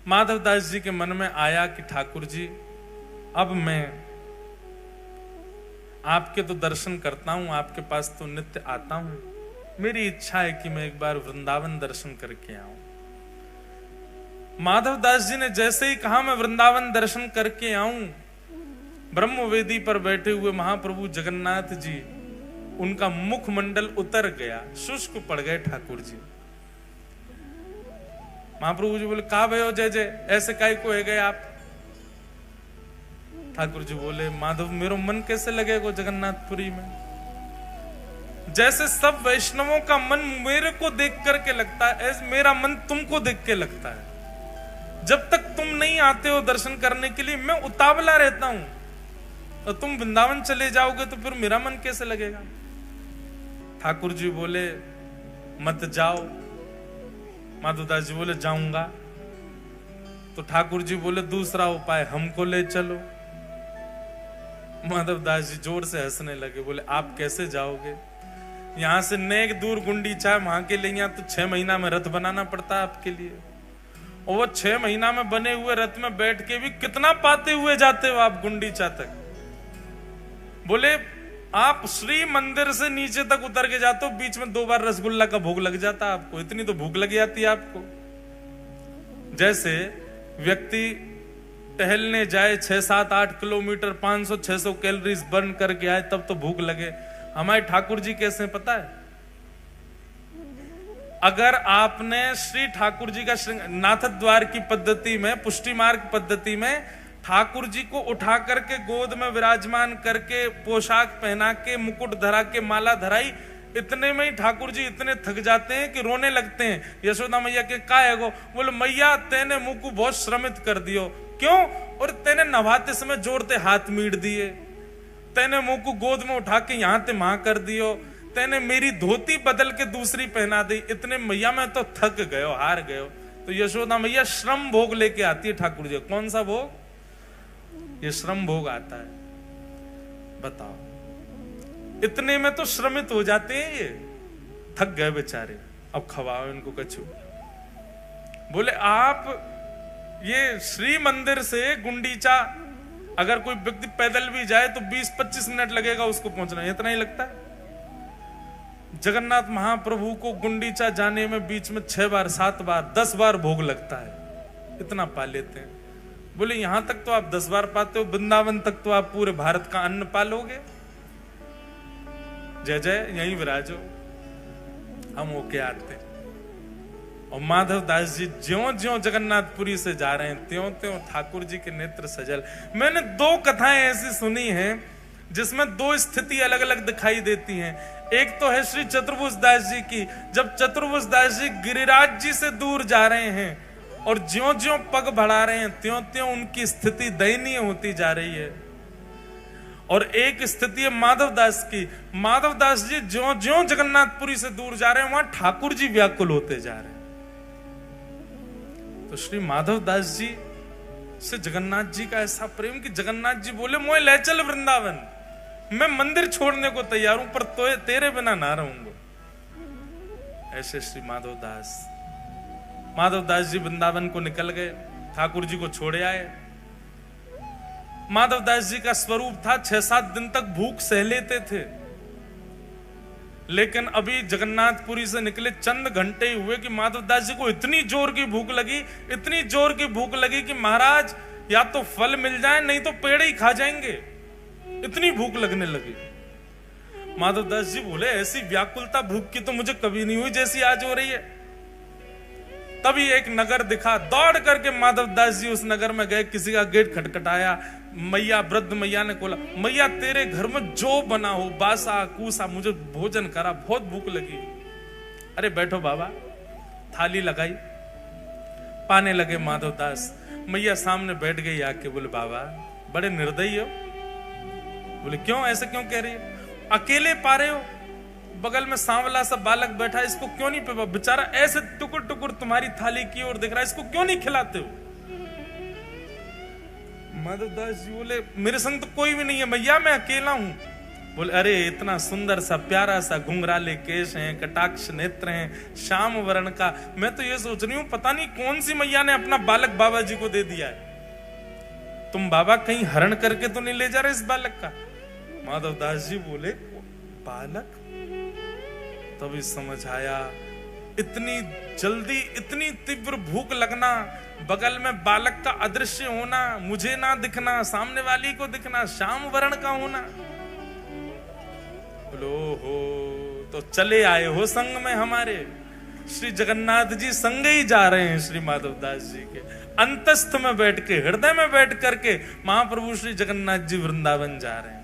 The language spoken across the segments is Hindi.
माधवदास जी के मन में आया कि ठाकुर जी, अब मैं आपके तो दर्शन करता हूं, आपके पास तो नित्य आता हूं, मेरी इच्छा है कि मैं एक बार वृंदावन दर्शन करके आऊं। माधवदास जी ने जैसे ही कहा मैं वृंदावन दर्शन करके आऊं, ब्रह्मवेदी पर बैठे हुए महाप्रभु जगन्नाथ जी, उनका मुखमंडल उतर गया, शुष्क पड़ गए ठाकुर जी। महाप्रभु जी बोले, कहा भयो जय जय, ऐसे काय को है गए आप? ठाकुर जी बोले, माधव मेरो मन कैसे लगेगा जगन्नाथपुरी में? जैसे सब वैष्णवों का मन मेरे को देख करके लगता है, ऐसे मेरा मन तुमको देख के लगता है। जब तक तुम नहीं आते हो दर्शन करने के लिए मैं उतावला रहता हूं, और तुम वृंदावन चले जाओगे तो फिर मेरा मन कैसे लगेगा? ठाकुर जी बोले, मत जाओ। माधवदास जी बोले, जाऊंगा। तो ठाकुर जी बोले, दूसरा उपाय, हमको ले चलो। माधवदास जी जोर से हंसने लगे, बोले, आप कैसे जाओगे? यहां से नेक दूर गुंडीचा, वहां के लिए तो 6 महीना में रथ बनाना पड़ता है आपके लिए, और वो 6 महीना में बने हुए रथ में बैठ के भी कितना पाते हुए जाते हो आप गुंडीचा तक? बोले, आप श्री मंदिर से नीचे तक उतर के जाते हो, बीच में 2 बार रसगुल्ला का भोग लग जाता है आपको, इतनी तो भूख लग जाती है आपको। जैसे व्यक्ति टहलने जाए 6-7-8 किलोमीटर, 500-600 कैलोरीज बर्न करके आए, तब तो भूख लगे। हमारे ठाकुर जी कैसे पता है? अगर आपने श्री ठाकुर जी का नाथ द्वार की पद्धति में, पुष्टि मार्ग पद्धति में ठाकुर जी को उठा करके गोद में विराजमान करके, पोशाक पहना के, मुकुट धरा के, माला धराई, इतने में ही ठाकुर जी इतने थक जाते हैं कि रोने लगते हैं। यशोदा मैया के का है गो? बोले, मैया तेने मुंह को बहुत श्रमित कर दियो। क्यों? और तेने नभाते समय जोड़ते हाथ मीट दिए, तेने मुंह को गोद में उठा के यहां ते वहां कर दियो, तेने मेरी धोती बदल के दूसरी पहना दी, इतने मैया मैं तो थक गयो, हार गयो। तो यशोदा मैया श्रम भोग लेके आती है ठाकुर जी। कौन सा भोग? ये श्रम भोग आता है। बताओ, इतने में तो श्रमित हो जाते हैं, ये थक गए बेचारे, अब खवाओ इनको कछु। बोले, आप ये श्री मंदिर से गुंडीचा अगर कोई व्यक्ति पैदल भी जाए तो 20-25 मिनट लगेगा उसको पहुंचना, इतना ही लगता है। जगन्नाथ महाप्रभु को गुंडीचा जाने में बीच में 6 बार, 7 बार, 10 बार भोग लगता है, इतना पा लेते हैं। बोले, यहां तक तो आप 10 बार पाते हो, वृंदावन तक तो आप पूरे भारत का अन्न पालोगे। जय जय, यहीं विराजो, हम होके आते। और माधवदास जी ज्यों ज्यों जगन्नाथपुरी से जा रहे हैं, त्यों त्यों ठाकुर जी के नेत्र सजल। मैंने 2 कथाएं ऐसी सुनी हैं जिसमें 2 स्थिति अलग अलग दिखाई देती हैं। एक तो है श्री चतुर्भुज दास जी की, जब चतुर्भुज दास जी गिरिराज जी से दूर जा रहे हैं और ज्यों ज्यों पग बढ़ा रहे हैं, त्यों त्यों उनकी स्थिति दयनीय होती जा रही है। और एक स्थिति है माधवदास की, माधवदास जी ज्यों ज्यों जगन्नाथपुरी से दूर जा रहे हैं, वहां ठाकुर जी व्याकुल होते जा रहे हैं। तो श्री माधवदास जी से जगन्नाथ जी का ऐसा प्रेम कि जगन्नाथ जी बोले, मोए ले चल वृंदावन, मैं मंदिर छोड़ने को तैयार हूं, पर तो तेरे बिना ना रहूंगा। ऐसे श्री माधवदास जी वृंदावन को निकल गए, ठाकुर जी को छोड़े आए। माधवदास जी का स्वरूप था 6-7 दिन तक भूख सह लेते थे, लेकिन अभी जगन्नाथपुरी से निकले चंद घंटे ही हुए कि माधवदास जी को इतनी जोर की भूख लगी, इतनी जोर की भूख लगी कि महाराज या तो फल मिल जाए, नहीं तो पेड़ ही खा जाएंगे, इतनी भूख लगने लगी। माधवदास जी बोले, ऐसी व्याकुलता भूख की तो मुझे कभी नहीं हुई जैसी आज हो रही है। तभी एक नगर दिखा, दौड़ करके माधवदास जी उस नगर में गए, किसी का गेट खटखटाया, मैया, वृद्ध मैया ने बोला, मैया तेरे घर में जो बना हो, बासा कूसा, मुझे भोजन करा, बहुत भूख लगी। अरे बैठो बाबा, थाली लगाई, पाने लगे माधवदास। मैया सामने बैठ गई आके, बोले, बाबा बड़े निर्दयी हो। बोले, क्यों, ऐसे क्यों कह रही है? अकेले पा रहे हो, बगल में सांवला सा बालक बैठा, इसको क्यों नहीं पे, बेचारा ऐसे टुकुर टुकुर तुम्हारी थाली की ओर दिख रहा है, इसको क्यों नहीं खिलाते हो? माधवदास जी बोले, मेरे संग तो कोई भी नहीं है मैया, मैं अकेला हूं। बोले अरे इतना सुंदर सा प्यारा सा घुंघराले केश हैं, कटाक्ष नेत्र हैं, श्याम वर्ण का। मैं तो ये सोच रही हूं पता नहीं कौन सी मैया ने अपना बालक बाबा जी को दे दिया है। तुम बाबा कहीं हरण करके तो नहीं ले जा रहे इस बालक का? माधवदास जी बोले बालक? तभी समझ आया, इतनी जल्दी इतनी तीव्र भूख लगना, बगल में बालक का अदृश्य होना, मुझे ना दिखना, सामने वाली को दिखना, श्याम वर्ण का होना। बोलो हो तो चले आए हो संग में हमारे। श्री जगन्नाथ जी संग ही जा रहे हैं श्री माधवदास जी के। अंतस्थ में बैठ के, हृदय में बैठ करके महाप्रभु श्री जगन्नाथ जी वृंदावन जा रहे हैं।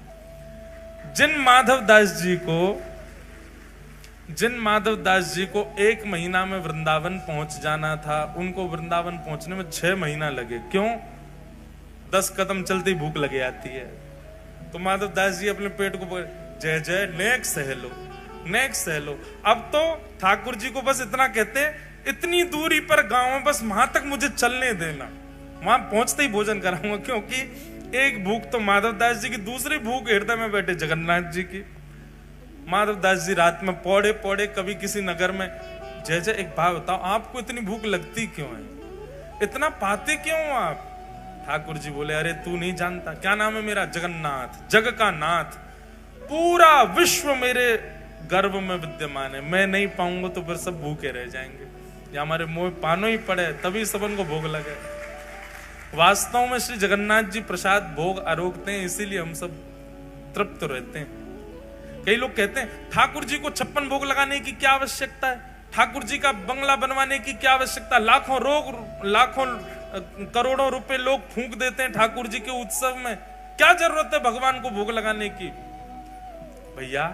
जिन माधवदास जी को 1 महीना में वृंदावन पहुंच जाना था, उनको वृंदावन पहुंचने में 6 महीना लगे। क्यों? 10 कदम चलते ही भूख लगे आती है। तो माधवदास जी अपने पेट को जय जय नेक्स्ट सह लो। अब तो ठाकुर जी को बस इतना कहते हैं, इतनी दूरी पर गांव है, बस वहां तक मुझे चलने देना, वहां पहुंचते ही भोजन कराऊंगा। क्योंकि एक भूख तो माधवदास जी की, दूसरी भूख हृदय में बैठे जगन्नाथ जी की। माधवदास जी रात में पौड़े पौड़े कभी किसी नगर में, जय जय एक बात बताओ, आपको इतनी भूख लगती क्यों है? इतना पाते क्यों आप? ठाकुर जी बोले अरे तू नहीं जानता, क्या नाम है मेरा? जगन्नाथ, जग का नाथ, पूरा विश्व मेरे गर्भ में विद्यमान है। मैं नहीं पाऊंगा तो फिर सब भूखे रह जाएंगे, या हमारे मुंह पानो ही पड़े तभी सबन को भोग लगे। वास्तव में श्री जगन्नाथ जी प्रसाद भोग आरोगते हैं, इसीलिए हम सब तृप्त रहते हैं। कई लोग कहते हैं ठाकुर जी को 56 भोग लगाने की क्या आवश्यकता है, ठाकुर जी का बंगला बनवाने की क्या आवश्यकता, लाखों करोड़ों रुपए लोग फूंक देते हैं ठाकुर जी के उत्सव में, क्या जरूरत है भगवान को भोग लगाने की? भैया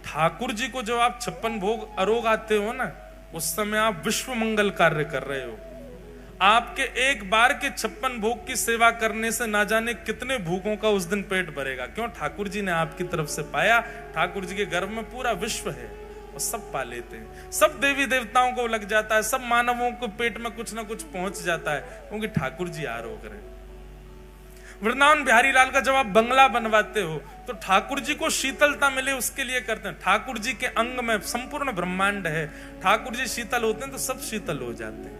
ठाकुर जी को जब आप 56 भोग आरोग आते हो ना, उस समय आप विश्व मंगल कार्य कर रहे हो। आपके एक बार के 56 भोग की सेवा करने से ना जाने कितने भूखों का उस दिन पेट भरेगा। क्यों? ठाकुर जी ने आपकी तरफ से पाया। ठाकुर जी के गर्भ में पूरा विश्व है और सब पा लेते हैं। सब देवी देवताओं को लग जाता है, सब मानवों को पेट में कुछ ना कुछ पहुंच जाता है, क्योंकि ठाकुर जी आरोग रहे। वृंदावन बिहारी लाल का जब आप बंगला बनवाते हो तो ठाकुर जी को शीतलता मिले उसके लिए करते हैं। ठाकुर जी के अंग में संपूर्ण ब्रह्मांड है, ठाकुर जी शीतल होते हैं तो सब शीतल हो जाते हैं।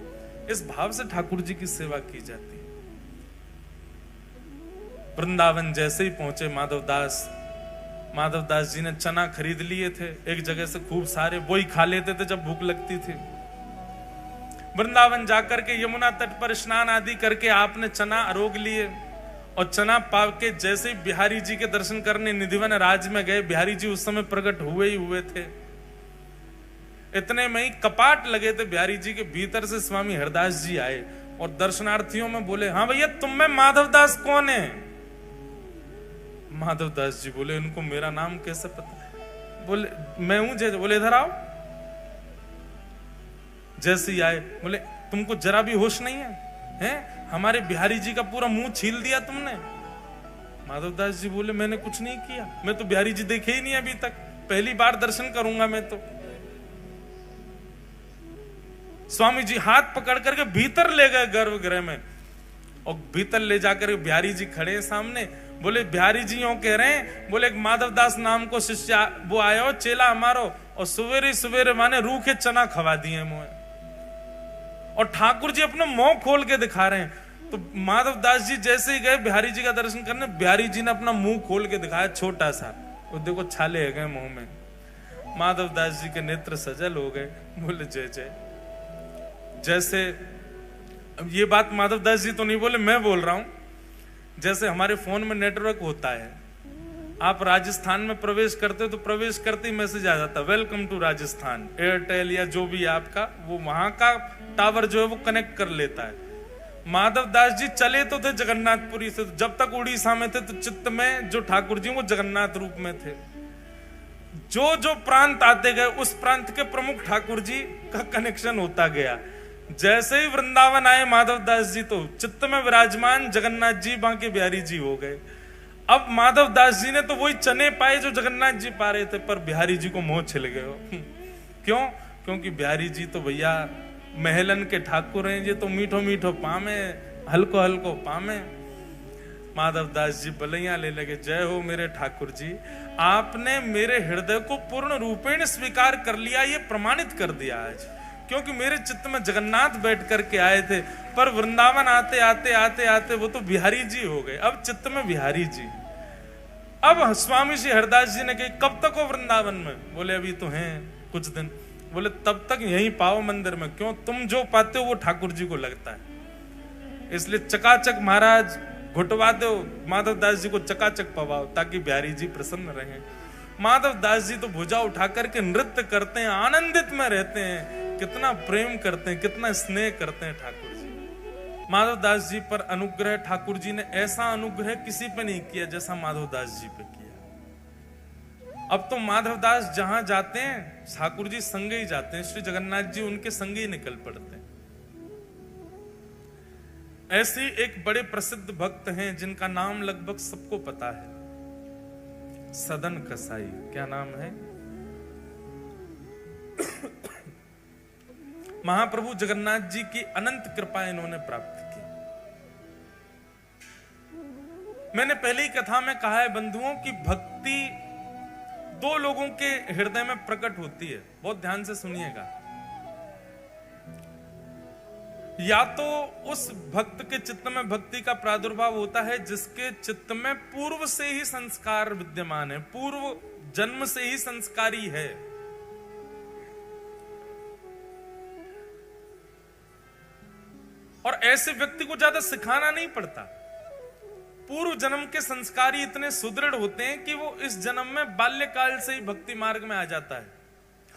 इस भाव से ठाकुर जी की सेवा की जाती है। वृंदावन जैसे ही पहुंचे माधवदास जी ने चना खरीद लिए थे एक जगह से, खूब सारे, वो ही खा लेते थे जब भूख लगती थी। वृंदावन जाकर के यमुना तट पर स्नान आदि करके आपने चना आरोग लिए, और चना पाव के जैसे ही बिहारी जी के दर्शन करने निधिवन राज में गए, बिहारी जी उस समय प्रकट हुए ही हुए थे। इतने में ही कपाट लगे थे बिहारी जी के भीतर से स्वामी हरदास जी आए और दर्शनार्थियों में बोले, हाँ भैया तुम में माधवदास कौन है? माधवदास जी बोले, इनको मेरा नाम कैसे पता? बोले मैं हूं जय। बोले इधर आओ। जैसे ही आए बोले, तुमको जरा भी होश नहीं है? हैं? हमारे बिहारी जी का पूरा मुंह छील दिया तुमने। माधवदास जी बोले, मैंने कुछ नहीं किया, मैं तो बिहारी जी देखे ही नहीं अभी तक, पहली बार दर्शन करूंगा मैं तो। स्वामी जी हाथ पकड़ करके भीतर ले गए गर्भगृह में, और भीतर ले जाकर बिहारी जी खड़े हैं सामने। बोले बिहारी जी यूं कह रहे हैं, बोले एक माधवदास नाम को शिष्य वो आया हो, चेला हमारो, और सवेरे सवेरे माने रूखे चना खवा दिए मुझे, और ठाकुर जी अपना मुंह खोल के दिखा रहे हैं। तो माधवदास जी जैसे ही गए बिहारी जी का दर्शन करने, बिहारी जी ने अपना मुंह खोल के दिखाया छोटा सा, वो देखो छाले है गए मुंह में। माधवदास जी के नेत्र सजल हो गए, बोले जय जय। जैसे अब ये बात माधवदास जी तो नहीं बोले, मैं बोल रहा हूं। जैसे हमारे फोन में नेटवर्क होता है, आप राजस्थान में प्रवेश करते हो तो प्रवेश करते ही मैसेज आ जाता है, वेलकम टू राजस्थान। एयरटेल या जो भी आपका, वो वहां का टावर जो है वो कनेक्ट कर लेता है। माधवदास जी चले तो थे जगन्नाथपुरी से, जब तक उड़ीसा में थे तो चित्त में जो ठाकुर जी वो जगन्नाथ रूप में थे। जो जो प्रांत आते गए उस प्रांत के प्रमुख ठाकुर जी का कनेक्शन होता गया। जैसे ही वृंदावन आए माधवदास जी तो चित्त में विराजमान जगन्नाथ जी बांके बिहारी जी हो गए। अब माधवदास जी ने तो वही चने पाए जो जगन्नाथ जी पा रहे थे, पर बिहारी जी को मोह छिल गए हो। क्यों? क्योंकि बिहारी जी तो भैया महलन के ठाकुर हैं, ये तो मीठो मीठो पामे, हल्को हल्को पामे। माधवदास जी बलैया ले लगे, जय हो मेरे ठाकुर जी, आपने मेरे हृदय को पूर्ण रूपेण स्वीकार कर लिया, ये प्रमाणित कर दिया आज। क्योंकि मेरे चित्त में जगन्नाथ बैठ करके आए थे, पर वृंदावन आते आते आते आते वो तो बिहारी जी हो गए, अब चित्त में बिहारी जी। अब स्वामी श्री हरदास जी ने कही, कब तक हो वृंदावन में? बोले अभी तो हैं कुछ दिन। बोले तब तक यहीं पाओ मंदिर में। क्यों? तुम जो पाते हो वो ठाकुर जी को लगता है, इसलिए चकाचक महाराज घुटवा दो, माधवदास जी को चकाचक पवाओ, ताकि बिहारी जी प्रसन्न रहें। माधवदास जी तो भुजा उठा करके नृत्य करते हैं, आनंदित में रहते हैं, कितना प्रेम करते हैं, कितना स्नेह करते हैं ठाकुर जी। माधवदास जी पर अनुग्रह, ठाकुर जी ने ऐसा अनुग्रह किसी पे नहीं किया जैसा माधवदास जी पे किया। अब तो माधवदास जहां जाते हैं ठाकुर जी संगे ही जाते हैं, श्री जगन्नाथ जी उनके संगे ही निकल पड़ते हैं। ऐसे एक बड़े प्रसिद्ध भक्त हैं जिनका नाम लगभग सबको पता है, सदन कसाई। क्या नाम है? महाप्रभु जगन्नाथ जी की अनंत कृपा इन्होंने प्राप्त की। मैंने पहले ही कथा में कहा है बंधुओं की भक्ति दो लोगों के हृदय में प्रकट होती है, बहुत ध्यान से सुनिएगा। या तो उस भक्त के चित्त में भक्ति का प्रादुर्भाव होता है जिसके चित्त में पूर्व से ही संस्कार विद्यमान है, पूर्व जन्म से ही संस्कारी है। और ऐसे व्यक्ति को ज्यादा सिखाना नहीं पड़ता, पूर्व जन्म के संस्कारी इतने सुदृढ़ होते हैं कि वो इस जन्म में बाल्यकाल से ही भक्ति मार्ग में आ जाता है।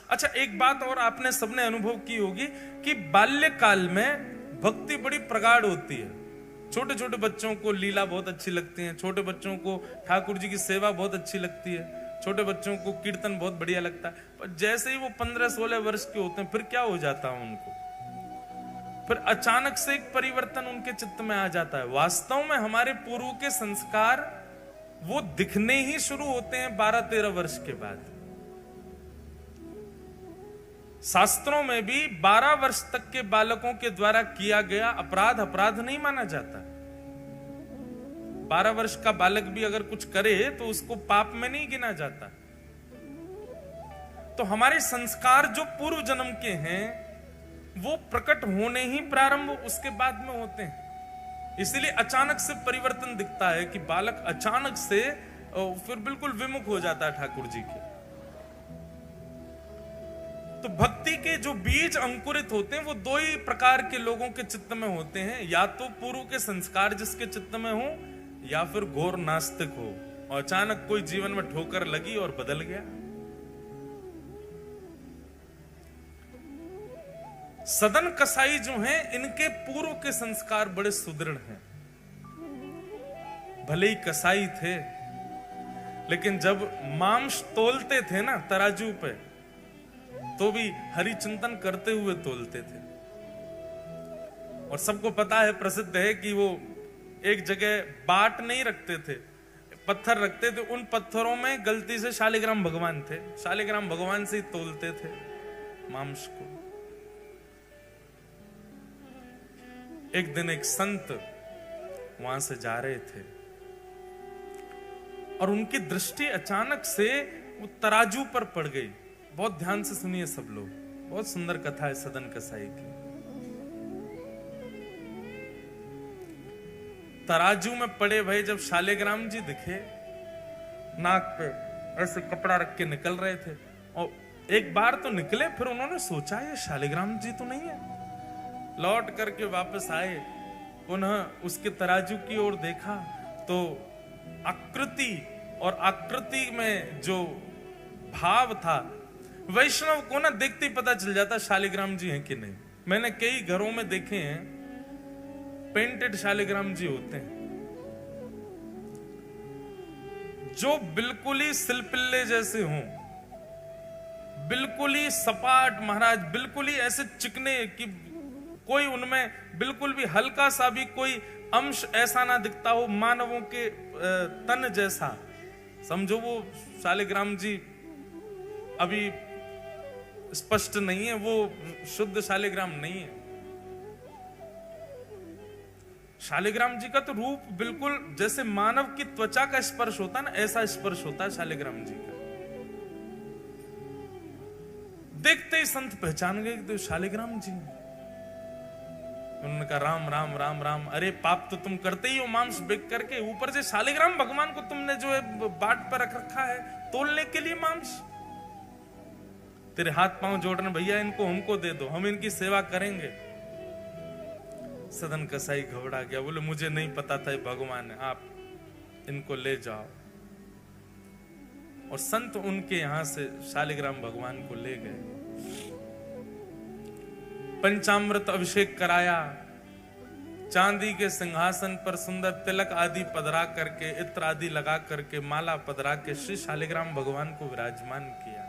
अच्छा, एक बात और आपने सबने अनुभव की होगी कि बाल्यकाल में भक्ति बड़ी प्रगाढ़ होती है। छोटे छोटे बच्चों को लीला बहुत अच्छी लगती है, छोटे बच्चों को ठाकुर जी की सेवा बहुत अच्छी लगती है, छोटे बच्चों को कीर्तन बहुत बढ़िया लगता है। पर जैसे ही वो 15-16 वर्ष के होते हैं, फिर क्या हो जाता है उनको, फिर अचानक से एक परिवर्तन उनके चित्त में आ जाता है। वास्तव में हमारे पूर्व के संस्कार वो दिखने ही शुरू होते हैं 12-13 वर्ष के बाद। शास्त्रों में भी 12 वर्ष तक के बालकों के द्वारा किया गया अपराध अपराध नहीं माना जाता। 12 वर्ष का बालक भी अगर कुछ करे तो उसको पाप में नहीं गिना जाता। तो हमारे संस्कार जो पूर्व जन्म के हैं वो प्रकट होने ही प्रारंभ उसके बाद में होते हैं। इसलिए अचानक से परिवर्तन दिखता है कि बालक अचानक से फिर बिल्कुल विमुख हो जाता है ठाकुर जी के। तो भक्ति के जो बीज अंकुरित होते हैं वो दो ही प्रकार के लोगों के चित्त में होते हैं, या तो पूर्व के संस्कार जिसके चित्त में हो, या फिर घोर नास्तिक हो और अचानक कोई जीवन में ठोकर लगी और बदल गया। सदन कसाई जो हैं इनके पूर्व के संस्कार बड़े सुदृढ़ हैं। भले ही कसाई थे लेकिन जब मांस तोलते थे ना तराजू पे, तो भी हरि चिंतन करते हुए तोलते थे। और सबको पता है, प्रसिद्ध है कि वो एक जगह बाट नहीं रखते थे, पत्थर रखते थे। उन पत्थरों में गलती से शालिग्राम भगवान थे, शालिग्राम भगवान से ही तोलते थे मांस को। एक दिन एक संत वहां से जा रहे थे और उनकी दृष्टि अचानक से वो तराजू पर पड़ गई। बहुत ध्यान से सुनिए सब लोग, बहुत सुंदर कथा है सदन कसाई की। तराजू में पड़े भाई जब शालिग्राम जी दिखे, नाक पे ऐसे कपड़ा रख के निकल रहे थे, और एक बार तो निकले, फिर उन्होंने सोचा ये शालिग्राम जी तो नहीं है। लौट करके वापस आए, पुनः उसके तराजू की ओर देखा तो आकृति और आकृति में जो भाव था, वैष्णव को ना देखते ही पता चल जाता शालिग्राम जी हैं कि नहीं। मैंने कई घरों में देखे हैं पेंटेड शालिग्राम जी होते हैं जो बिल्कुल ही सिलपिल्ले जैसे हों, बिल्कुल ही सपाट महाराज, बिल्कुल ही ऐसे चिकने कि कोई उनमें बिल्कुल भी हल्का सा भी कोई अंश ऐसा ना दिखता हो मानवों के तन जैसा। समझो वो शालिग्राम जी अभी स्पष्ट नहीं है, वो शुद्ध शालिग्राम नहीं है। शालिग्राम जी का तो रूप बिल्कुल जैसे मानव की त्वचा का स्पर्श होता है ना, ऐसा स्पर्श होता है शालिग्राम जी का। देखते ही संत पहचान गए तो शालिग्राम जी। उन्होंने कहा राम राम राम राम। अरे पाप तो तुम करते ही हो मांस बेच करके, ऊपर से शालिग्राम भगवान को तुमने जो है बाट पर रख रखा है तोलने के लिए मांस। तेरे हाथ पांव जोड़ रहे भैया, इनको हमको दे दो, हम इनकी सेवा करेंगे। सदन कसाई घबरा गया, बोले मुझे नहीं पता था ये भगवान है, आप इनको ले जाओ। और संत उनके यहां से शालिग्राम भगवान को ले गए, पंचामृत अभिषेक कराया, चांदी के सिंहासन पर सुंदर तिलक आदि पधरा करके, इत्र आदि लगा करके, माला पधरा के श्री शालिग्राम भगवान को विराजमान किया।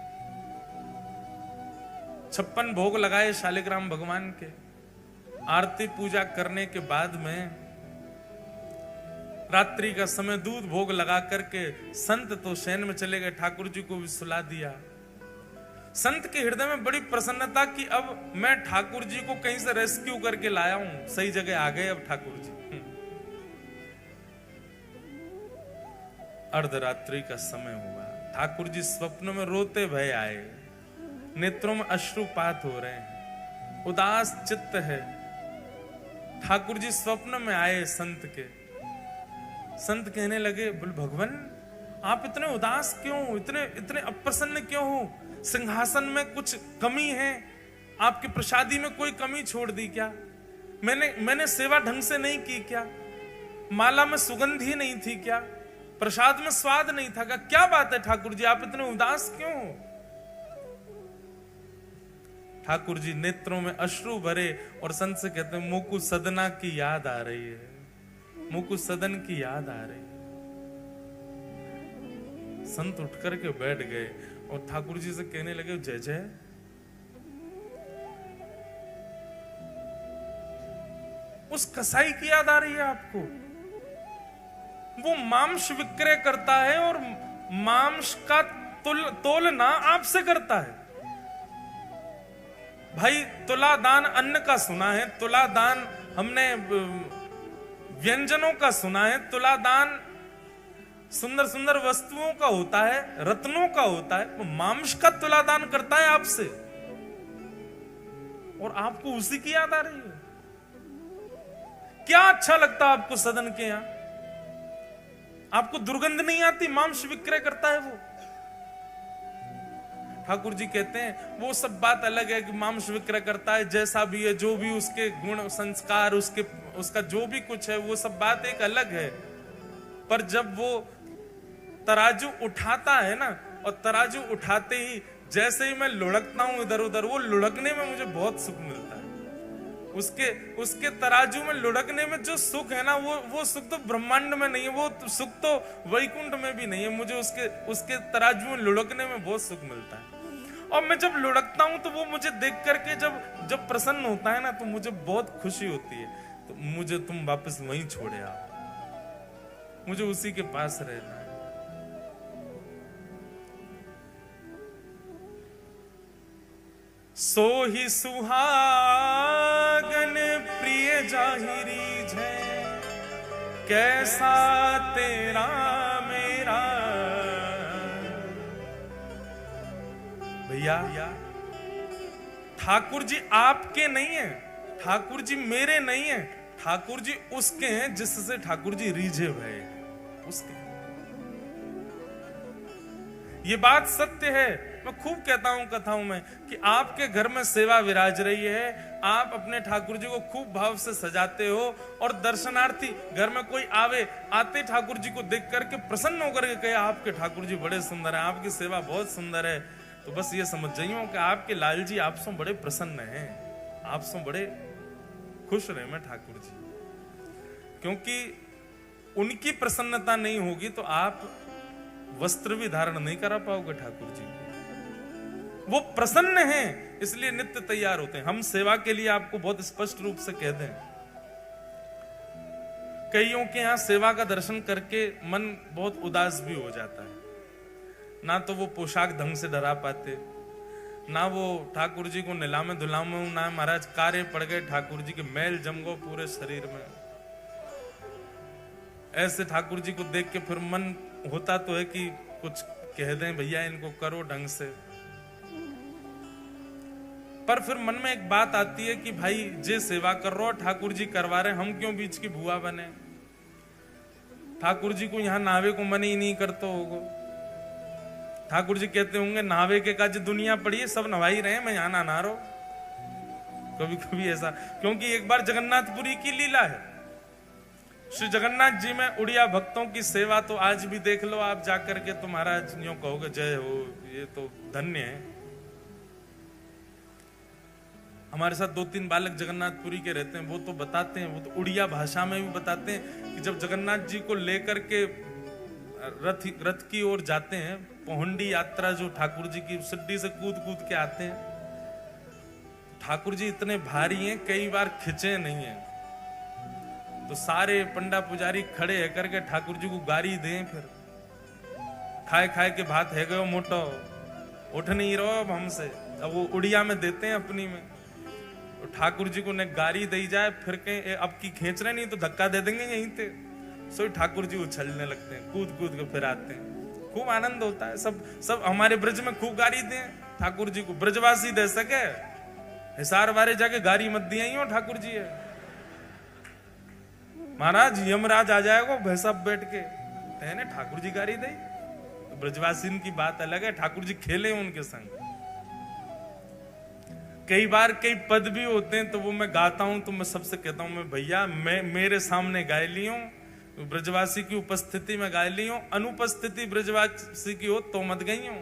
56 भोग लगाए शालिग्राम भगवान के। आरती पूजा करने के बाद में रात्रि का समय दूध भोग लगा करके संत तो शयन में चले गए, ठाकुर जी को भी सुला दिया। संत के हृदय में बड़ी प्रसन्नता कि अब मैं ठाकुर जी को कहीं से रेस्क्यू करके लाया हूं, सही जगह आ गए अब ठाकुर जी। अर्धरात्रि का समय हुआ, ठाकुर जी स्वप्न में रोते भय आए, नेत्रों में अश्रुपात हो रहे हैं, उदास चित्त है। ठाकुर जी स्वप्न में आए संत के। संत कहने लगे, बोल भगवान आप इतने उदास क्यों, इतने अप्रसन्न क्यों हो? सिंहासन में कुछ कमी है? आपकी प्रसादी में कोई कमी छोड़ दी क्या? मैंने सेवा ढंग से नहीं की क्या? माला में सुगंध ही नहीं थी क्या? प्रसाद में स्वाद नहीं था क्या? क्या बात है ठाकुर जी, आप इतने उदास क्यों हो? ठाकुर जी नेत्रों में अश्रु भरे और संत से कहते हैं, मुकु सदना की याद आ रही है, मुकु सदन की याद आ रही है। संत उठ करके बैठ गए और ठाकुर जी से कहने लगे, जय जय। उस कसाई की याद आ रही है आपको? वो मांस विक्रय करता है और मांस का तोलना आपसे करता है। भाई तुला दान अन्न का सुना है, तुला दान हमने व्यंजनों का सुना है, तुला दान सुंदर सुंदर वस्तुओं का होता है, रत्नों का होता है। वो मांस का तुला दान करता है आपसे और आपको उसी की याद आ रही है। क्या अच्छा लगता है आपको सदन के यहां? आपको दुर्गंध नहीं आती? मांस विक्रय करता है वो। ठाकुर जी कहते हैं वो सब बात अलग है कि मांस विक्रय करता है, जैसा भी है, जो भी उसके गुण संस्कार, उसका जो भी कुछ है, वो सब बात एक अलग है। पर जब वो तराजू उठाता है ना, और तराजू उठाते ही जैसे ही मैं लुढ़कता हूं इधर उधर, वो लुढ़कने में मुझे बहुत सुख मिलता है। उसके तराजू में लुढ़कने में जो सुख है ना, वो सुख तो ब्रह्मांड में नहीं है, वो सुख तो वैकुंठ में भी नहीं है। मुझे उसके तराजू में लुढ़कने में बहुत सुख मिलता है। और मैं जब लुढ़कता हूं तो वो मुझे देख करके जब प्रसन्न होता है ना, तो मुझे बहुत खुशी होती है। तो मुझे तुम वापस वहीं छोड़े आओ, मुझे उसी के पास रहना है। सो ही सुहागन प्रिय जाहिरी है, कैसा तेरा मेरा। भैया ठाकुर जी आपके नहीं है, ठाकुर जी मेरे नहीं है, ठाकुर जी उसके हैं जिससे ठाकुर जी रीझे भय उसके। ये बात सत्य है। मैं खूब कहता हूं कथाओं में कि आपके घर में सेवा विराज रही है, आप अपने ठाकुर जी को खूब भाव से सजाते हो, और दर्शनार्थी घर में कोई आते ठाकुर जी को देख करके प्रसन्न होकर के कहे, आपके ठाकुर जी बड़े सुंदर हैं, आपकी सेवा बहुत सुंदर है। तो बस ये समझ जाइए कि आपके लाल जी आपसे बड़े प्रसन्न हैं, आपसे बड़े खुश रहे मैं ठाकुर जी। क्योंकि उनकी प्रसन्नता नहीं होगी तो आप वस्त्र भी धारण नहीं करा पाओगे ठाकुर जी को। वो प्रसन्न हैं, इसलिए नित्य तैयार होते हैं। हम सेवा के लिए आपको बहुत स्पष्ट रूप से कह दें, कईयों के यहां सेवा का दर्शन करके मन बहुत उदास भी हो जाता है। ना तो वो पोशाक ढंग से डरा पाते, ना वो ठाकुर जी को निलामे धुलामे, ना महाराज कार्य पड़ गए, ठाकुर जी के मैल जम गो पूरे शरीर में, ऐसे ठाकुर जी को देख के फिर मन होता तो है कि कुछ कह दें, भैया इनको करो ढंग से, पर फिर मन में एक बात आती है कि भाई जे सेवा कर रहे हो ठाकुर जी करवा रहे, हम क्यों बीच की भुआ बने। ठाकुर जी को यहाँ नावे को मन ही नहीं करते होगो। ठाकुर जी कहते होंगे नावे के काज दुनिया पड़ी है, सब नवा ही रहे, मैं यहाँ ना रहो। कभी कभी ऐसा, क्योंकि एक बार जगन्नाथपुरी की लीला है। श्री जगन्नाथ जी में उड़िया भक्तों की सेवा तो आज भी देख लो आप जाकर के, तो महाराज यूं कहोगे जय हो, ये तो धन्य है। हमारे साथ 2-3 बालक जगन्नाथपुरी के रहते हैं, वो तो बताते हैं, वो तो उड़िया भाषा में भी बताते हैं कि जब जगन्नाथ जी को लेकर के रथ की ओर जाते हैं, पहुंडी यात्रा जो ठाकुर जी की सिड्डी से कूद कूद के आते हैं, ठाकुर जी इतने भारी हैं कई बार खिंचे नहीं है, तो सारे पंडा पुजारी खड़े है करके ठाकुर जी को गारी दें, फिर खाए खाए के भात है गयो मोटो, उठ नहीं रहो अब हमसे। अब वो उड़िया में देते हैं अपनी में, तो ठाकुर जी को ने गारी दी जाए, फिर कहीं अब की खींच रहे नहीं तो धक्का दे देंगे यहीं पे, सो ठाकुर जी उछलने लगते हैं, कूद कूद के फिर आते हैं। खूब आनंद होता है। सब हमारे ब्रज में खूब गारी दें ठाकुर जी को, ब्रजवासी दे सके, हिसार बारे जाके गारी मत दिया ही हो ठाकुर जी है। महाराज यमराज आ जाएगा भैंसा बैठ के, कहने ठाकुर जी गारी दे, तो ब्रजवासी की बात अलग है, ठाकुर जी खेले उनके संग। कई बार कई पद भी होते हैं तो वो मैं गाता हूं, तो मैं सबसे कहता हूं, मैं भैया मैं मेरे सामने गाय ली हूं, ब्रजवासी की उपस्थिति में गाय ली हूं, अनुपस्थिति ब्रजवासी की हो तो मत गई हूं।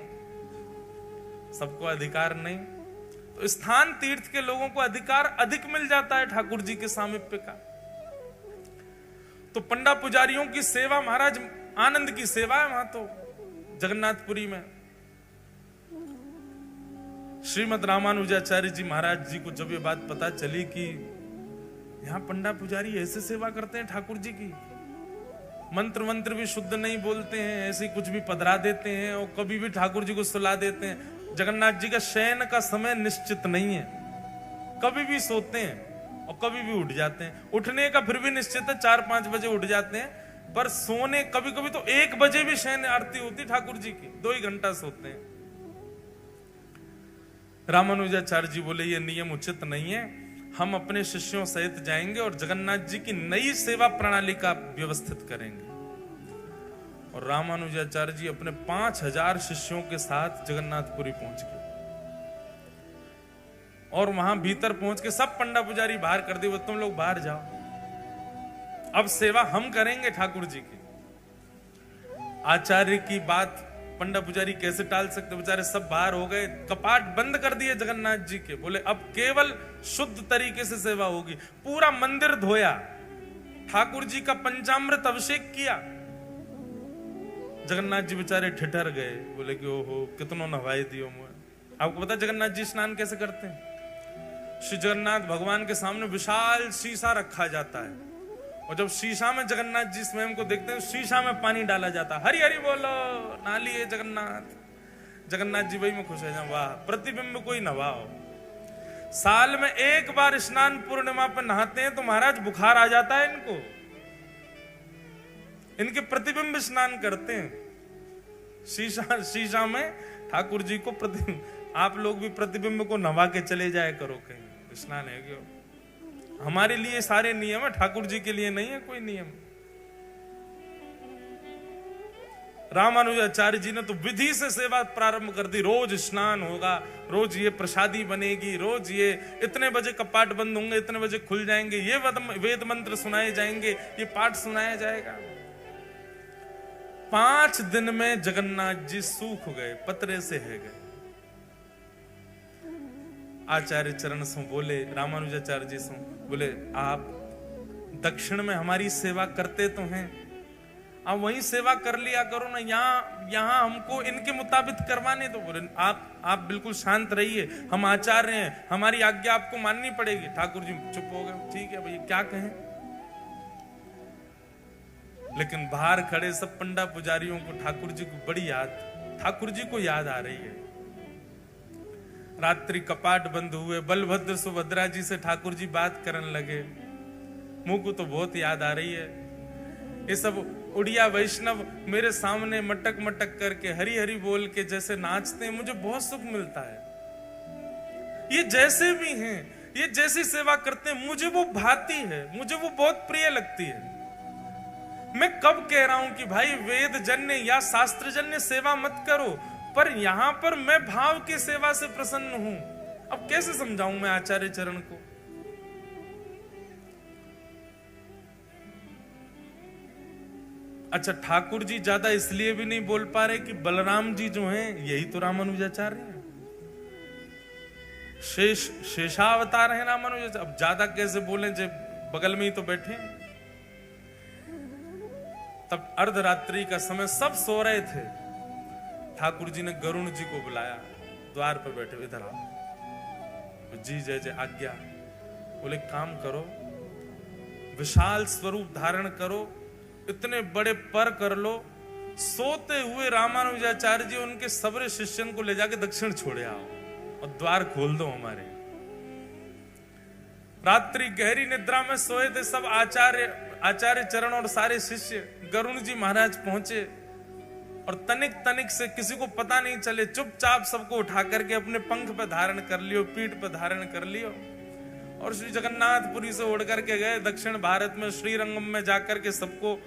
सबको अधिकार नहीं, तो स्थान तीर्थ के लोगों को अधिकार अधिक मिल जाता है ठाकुर जी के सामीप्य का। तो पंडा पुजारियों की सेवा महाराज आनंद की सेवा है वहां तो जगन्नाथपुरी में। श्रीमद रामानुजाचार्य जी महाराज जी को जब ये बात पता चली कि यहां पंडा पुजारी ऐसे सेवा करते हैं ठाकुर जी की, मंत्र भी शुद्ध नहीं बोलते हैं, ऐसे कुछ भी पधरा देते हैं और कभी भी ठाकुर जी को सुला देते हैं। जगन्नाथ जी का शयन का समय निश्चित नहीं है, कभी भी सोते हैं और कभी भी उठ जाते हैं। उठने का फिर भी निश्चित है, 4-5 बजे उठ जाते हैं, पर सोने कभी कभी तो 1 बजे भी शयन आरती होती ठाकुर जी की, 2 ही घंटा सोते हैं। रामानुजाचार्य जी बोले ये नियम उचित नहीं है, हम अपने शिष्यों सहित जाएंगे और जगन्नाथ जी की नई सेवा प्रणाली का व्यवस्थित करेंगे। और रामानुजाचार्य जी अपने 5000 शिष्यों के साथ जगन्नाथपुरी पहुंच गए और वहां भीतर पहुंच के सब पंडा पुजारी बाहर कर दिए, तुम लोग बाहर जाओ, अब सेवा हम करेंगे ठाकुर जी की। आचार्य की बात पंडा पुजारी कैसे टाल सकते, बेचारे सब बाहर हो गए, कपाट बंद कर दिए जगन्नाथ जी के, बोले अब केवल शुद्ध तरीके से सेवा होगी। पूरा मंदिर धोया, ठाकुर जी का पंचामृत अभिषेक किया। जगन्नाथ जी बेचारे ठिठर गए, बोले कि ओहो कितनों नवाई दियो मुझे। आपको पता जगन्नाथ जी स्नान कैसे करते हैं? श्री जगन्नाथ भगवान के सामने विशाल शीशा रखा जाता है और जब शीशा में जगन्नाथ जी स्वयं को देखते हैं, शीशा में पानी डाला जाता है, हरि हरि बोलो, नाली है जगन्नाथ। जगन्नाथ जी वही में खुश है, वाह प्रतिबिंब कोई नवाओ। साल में 1 बार स्नान पूर्णिमा पर नहाते हैं तो महाराज बुखार आ जाता है इनको, इनके प्रतिबिंब स्नान करते हैं शीशा में ठाकुर जी को प्रतिबिंब। आप लोग भी प्रतिबिंब को नवा के चले जाए करो कहीं, स्नान है क्यों? हमारे लिए सारे नियम है, ठाकुर जी के लिए नहीं है कोई नियम। रामानुजाचार्य जी ने तो विधि से सेवा प्रारंभ कर दी, रोज स्नान होगा, रोज ये प्रसादी बनेगी, रोज ये इतने बजे कपाट बंद होंगे, इतने बजे खुल जाएंगे, ये वेद मंत्र सुनाए जाएंगे, ये पाठ सुनाया जाएगा। 5 दिन में जगन्नाथ जी सूख गए, पतरे से है गए। आचार्य चरण सो बोले, रामानुजाचार्य जी सो बोले, आप दक्षिण में हमारी सेवा करते तो हैं, आप वहीं सेवा कर लिया करो ना, यहाँ हमको इनके मुताबिक करवाने। तो बोले आप बिल्कुल शांत रहिए, हम आचार्य हैं, हमारी आज्ञा आपको माननी पड़ेगी। ठाकुर जी चुप हो गए, ठीक है भैया क्या कहें। लेकिन बाहर खड़े सब पंडा पुजारियों को ठाकुर जी को बड़ी याद, ठाकुर जी को याद आ रही है। रात्रि कपाट बंद हुए, बलभद्र सुभद्रा जी से ठाकुर जी बात करने लगे, मुंह को तो बहुत याद आ रही है। ये सब उड़िया वैष्णव मेरे सामने मटक मटक करके हरी हरी बोल के जैसे नाचते हैं, मुझे बहुत सुख मिलता है। ये जैसे भी हैं, ये जैसी सेवा करते हैं, मुझे वो भाती है, मुझे वो बहुत प्रिय लगती है। मैं कब कह रहा हूं कि भाई वेद जन्य या शास्त्र जन्य सेवा मत करो, पर यहां पर मैं भाव की सेवा से प्रसन्न हूं। अब कैसे समझाऊं मैं आचार्य चरण को? अच्छा, ठाकुर जी ज्यादा इसलिए भी नहीं बोल पा रहे कि बलराम जी जो हैं यही तो रामानुजाचार्य हैं, शेषावतार है रामानुजाचार्य। अब ज्यादा कैसे बोले जब बगल में ही तो बैठे हैं। तब अर्धरात्रि का समय, सब सो रहे थे। ठाकुर जी ने गरुण जी को बुलाया, द्वार पर बैठे, इधर आओ जी, जय जय आज्ञा। बोले काम करो, विशाल स्वरूप धारण करो, इतने बड़े पर कर लो, सोते हुए रामानुजाचार्य जी उनके सबरे शिष्यन को ले जाके दक्षिण छोड़े आओ और द्वार खोल दो हमारे। रात्रि गहरी निद्रा में सोए थे सब आचार्य चरण और सारे शिष्य। गरुण जी महाराज पहुंचे और तनिक तनिक से किसी को पता नहीं चले, चुपचाप सबको उठा करके अपने पंख पे धारण कर लियो, पीठ पे धारण कर लियो और श्री जगन्नाथपुरी से उड़ करके गए दक्षिण भारत में। श्रीरंगम में जाकर के सबको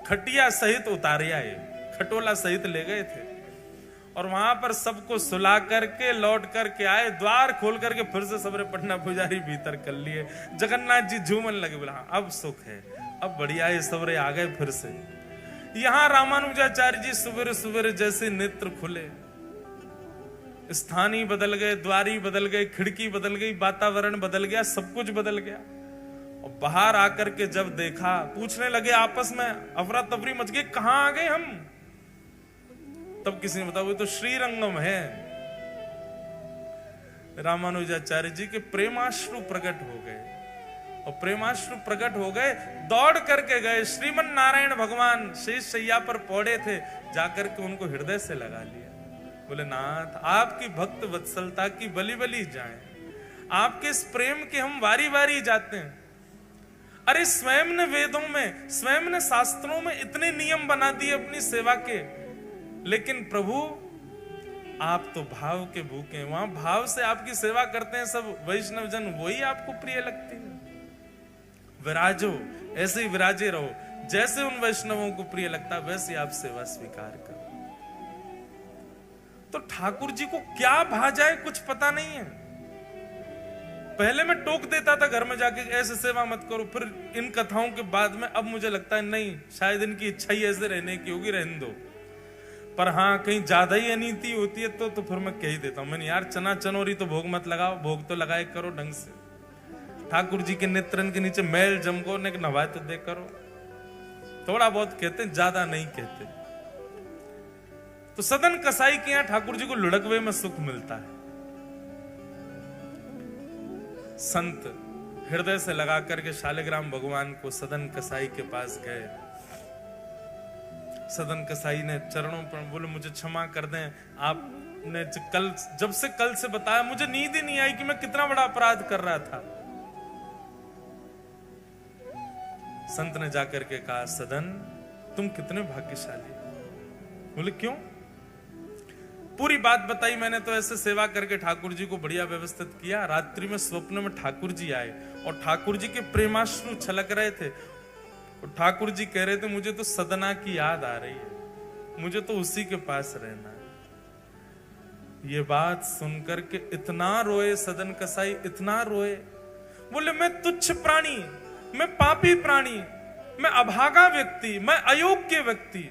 खटिया सहित उतारे आए, खटोला सहित ले गए थे और वहां पर सबको सुला करके लौट करके आए। द्वार खोल करके फिर से सबरे पटना पुजारी भीतर कर लिए। जगन्नाथ जी झूमन लगे, बोला अब सुख है, अब बढ़िया है, सबरे आ गए फिर से। यहां रामानुजाचार्य जी सुबह सुबह जैसे नेत्र खुले, स्थान ही बदल गए, द्वारी बदल गए, खिड़की बदल गई, वातावरण बदल गया, सब कुछ बदल गया। और बाहर आकर के जब देखा, पूछने लगे आपस में, अफरा तफरी मच गई, कहां आ गए हम? तब किसी ने बताया वो तो श्रीरंगम है। रामानुजाचार्य जी के प्रेमाश्रु प्रकट हो गए और प्रेमाश्रु प्रकट हो गए, दौड़ करके गए। श्रीमन नारायण भगवान शेष शैया पर पौड़े थे, जाकर के उनको हृदय से लगा लिया। बोले नाथ, आपकी भक्त वत्सलता की बलि बलि जाएं, आपके इस प्रेम के हम वारी वारी जाते हैं। अरे स्वयं ने वेदों में, स्वयं ने शास्त्रों में इतने नियम बना दिए अपनी सेवा के, लेकिन प्रभु आप तो भाव के भूखे हैं। वहां भाव से आपकी सेवा करते हैं सब वैष्णव जन, वही आपको प्रिय लगती है। विराजो, ऐसे ही विराजे रहो, जैसे उन वैष्णवों को प्रिय लगता वैसे आप सेवा स्वीकार करो। तो ठाकुर जी को क्या भा जाए कुछ पता नहीं है। पहले मैं टोक देता था घर में जाके ऐसे सेवा मत करो, फिर इन कथाओं के बाद में अब मुझे लगता है नहीं, शायद इनकी इच्छा ही ऐसे रहने की होगी, रहने दो। पर हाँ, कहीं ज्यादा ही अनीति होती है तो फिर मैं कह ही देता हूं, मैंने यार चना चनोरी तो भोग मत लगाओ, भोग तो लगाए करो ढंग से। ठाकुर जी के नेत्रन के नीचे मैल जमको ने नवाए तो दे करो। थोड़ा बहुत कहते, ज्यादा नहीं कहते। तो सदन कसाई के यहां ठाकुर जी को लुढ़कवे में सुख मिलता है। संत हृदय से लगा करके शालिग्राम भगवान को सदन कसाई के पास गए। सदन कसाई ने चरणों पर बोले मुझे क्षमा कर दें, आपने जब से कल से बताया मुझे नींद ही नहीं आई कि मैं कितना बड़ा अपराध कर रहा था। संत ने जाकर के कहा, सदन तुम कितने भाग्यशाली। बोले क्यों? पूरी बात बताई मैंने। तो ऐसे सेवा करके ठाकुर जी को बढ़िया व्यवस्थित किया। रात्रि में स्वप्न में ठाकुर जी आए और ठाकुर जी के प्रेमाश्रु छलक रहे थे। और ठाकुर जी कह रहे थे मुझे तो सदना की याद आ रही है, मुझे तो उसी के पास रहना है। ये बात सुनकर के इतना रोए सदन कसाई, इतना रोए। बोले मैं तुच्छ प्राणी, मैं पापी प्राणी, मैं अभागा व्यक्ति, मैं अयोग्य व्यक्ति,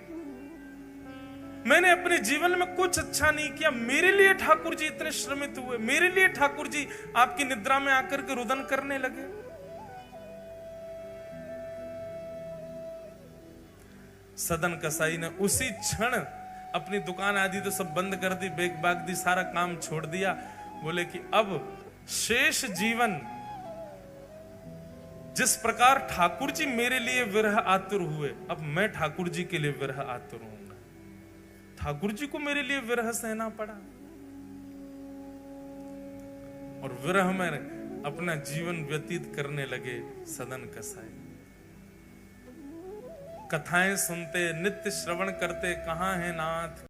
मैंने अपने जीवन में कुछ अच्छा नहीं किया। मेरे लिए ठाकुर जी इतने श्रमित हुए, मेरे लिए ठाकुर जी आपकी निद्रा में आकर के रुदन करने लगे। सदन कसाई ने उसी क्षण अपनी दुकान आदि तो सब बंद कर दी, बेग बाग दी, सारा काम छोड़ दिया। बोले कि अब शेष जीवन जिस प्रकार ठाकुर जी मेरे लिए विरह आतुर हुए, अब मैं ठाकुर जी के लिए विरह आतुर हूंगा। ठाकुर जी को मेरे लिए विरह सहना पड़ा और विरह में अपना जीवन व्यतीत करने लगे सदन कसाई। कथाएं सुनते, नित्य श्रवण करते, कहाँ है नाथ।